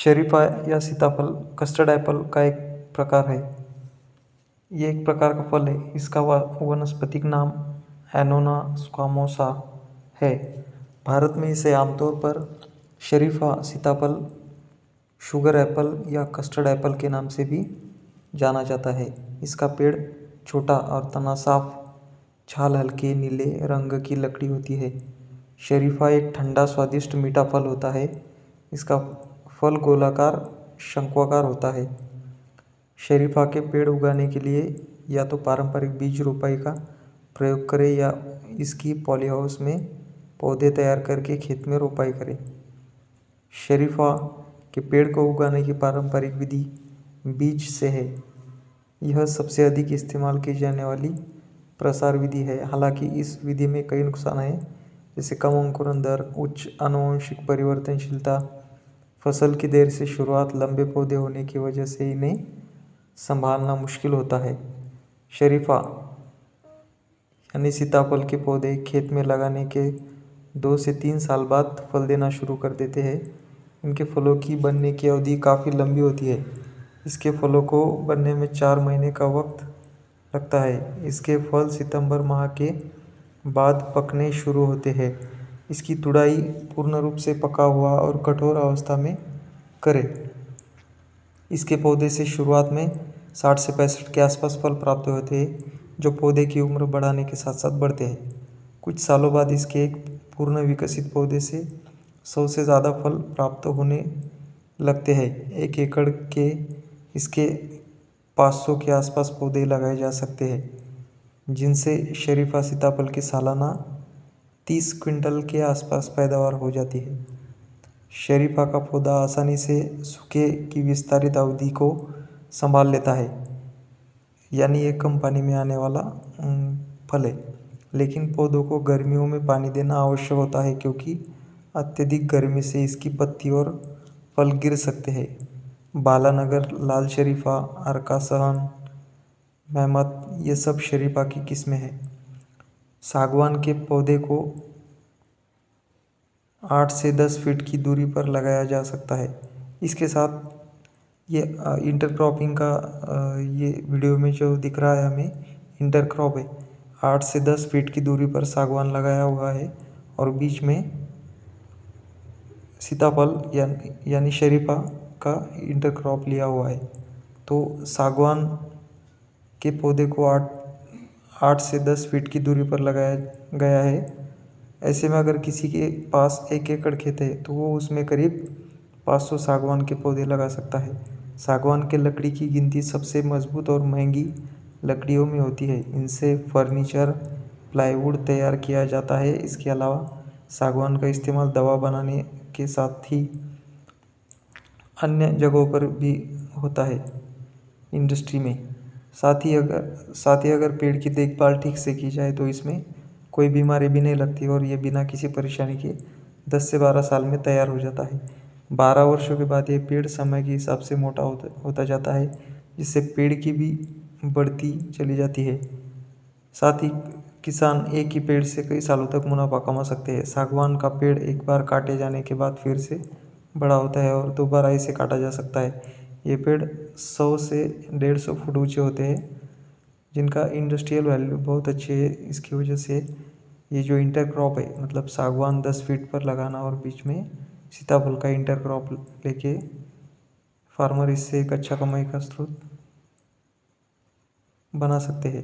शरीफा या सीताफल कस्टर्ड एप्पल का एक प्रकार है। ये एक प्रकार का फल है। इसका वानस्पतिक नाम एनोना स्क्वामोसा है। भारत में इसे आमतौर पर शरीफा, सीताफल, शुगर एप्पल या कस्टर्ड एप्पल के नाम से भी जाना जाता है। इसका पेड़ छोटा और तना साफ, छाल हल्के नीले रंग की लकड़ी होती है। शरीफा एक ठंडा स्वादिष्ट मीठा फल होता है। इसका फल गोलाकार शंक्वाकार होता है। शरीफा के पेड़ उगाने के लिए या तो पारंपरिक बीज रोपाई का प्रयोग करें या इसकी पॉलीहाउस में पौधे तैयार करके खेत में रोपाई करें। शरीफा के पेड़ को उगाने की पारंपरिक विधि बीज से है। यह सबसे अधिक इस्तेमाल की जाने वाली प्रसार विधि है। हालांकि इस विधि में कई नुकसान हैं, जैसे कम अंकुरण दर, उच्च आनुवंशिक परिवर्तनशीलता, फसल की देर से शुरुआत, लंबे पौधे होने की वजह से इन्हें संभालना मुश्किल होता है। शरीफा यानी सीताफल के पौधे खेत में लगाने के 2 से 3 साल बाद फल देना शुरू कर देते हैं। इनके फलों की बनने की अवधि काफ़ी लंबी होती है। इसके फलों को बनने में 4 महीने का वक्त लगता है। इसके फल सितंबर माह के बाद पकने शुरू होते हैं। इसकी तुड़ाई पूर्ण रूप से पका हुआ और कठोर अवस्था में करें। इसके पौधे से शुरुआत में 60 से 65 के आसपास फल प्राप्त होते हैं, जो पौधे की उम्र बढ़ाने के साथ साथ बढ़ते हैं। कुछ सालों बाद इसके एक पूर्ण विकसित पौधे से 100 से ज़्यादा फल प्राप्त होने लगते हैं। 1 एकड़ के इसके 500 के आसपास पौधे लगाए जा सकते हैं, जिनसे शरीफा सीताफल की सालाना 30 क्विंटल के आसपास पैदावार हो जाती है। शरीफा का पौधा आसानी से सूखे की विस्तारित अवधि को संभाल लेता है, यानी ये कम पानी में आने वाला फल है। लेकिन पौधों को गर्मियों में पानी देना आवश्यक होता है, क्योंकि अत्यधिक गर्मी से इसकी पत्ती और फल गिर सकते हैं। बालानगर, लाल शरीफा, अर्का सहन, मेहमत, ये सब शरीफा की किस्में हैं। सागवान के पौधे को 8 से 10 फीट की दूरी पर लगाया जा सकता है। इसके साथ ये इंटरक्रॉपिंग का ये वीडियो में जो दिख रहा है हमें, इंटरक्रॉप है। 8 से 10 फीट की दूरी पर सागवान लगाया हुआ है और बीच में सीताफल यानी शरीफा का इंटरक्रॉप लिया हुआ है। तो सागवान के पौधे को 8 से 10 फीट की दूरी पर लगाया गया है। ऐसे में अगर किसी के पास 1 एकड़ खेत है तो वो उसमें करीब 500 सागवान के पौधे लगा सकता है। सागवान के लकड़ी की गिनती सबसे मजबूत और महंगी लकड़ियों में होती है। इनसे फर्नीचर, प्लाईवुड तैयार किया जाता है। इसके अलावा सागवान का इस्तेमाल दवा बनाने के साथ ही अन्य जगहों पर भी होता है, इंडस्ट्री में। साथ ही अगर पेड़ की देखभाल ठीक से की जाए तो इसमें कोई बीमारी भी नहीं लगती और ये बिना किसी परेशानी के 10 से 12 साल में तैयार हो जाता है। 12 वर्षों के बाद ये पेड़ समय के हिसाब से मोटा होता जाता है, जिससे पेड़ की भी बढ़ती चली जाती है। साथ ही किसान एक ही पेड़ से कई सालों तक मुनाफा कमा सकते हैं। सागवान का पेड़ एक बार काटे जाने के बाद फिर से बड़ा होता है और दोबारा इसे काटा जा सकता है। ये पेड़ 100 से 150 फुट ऊंचे होते हैं, जिनका इंडस्ट्रियल वैल्यू बहुत अच्छी है। इसकी वजह से ये जो इंटरक्रॉप है, मतलब सागवान 10 फीट पर लगाना और बीच में सीताफल का इंटरक्रॉप लेके फार्मर इससे एक अच्छा कमाई का स्रोत बना सकते हैं।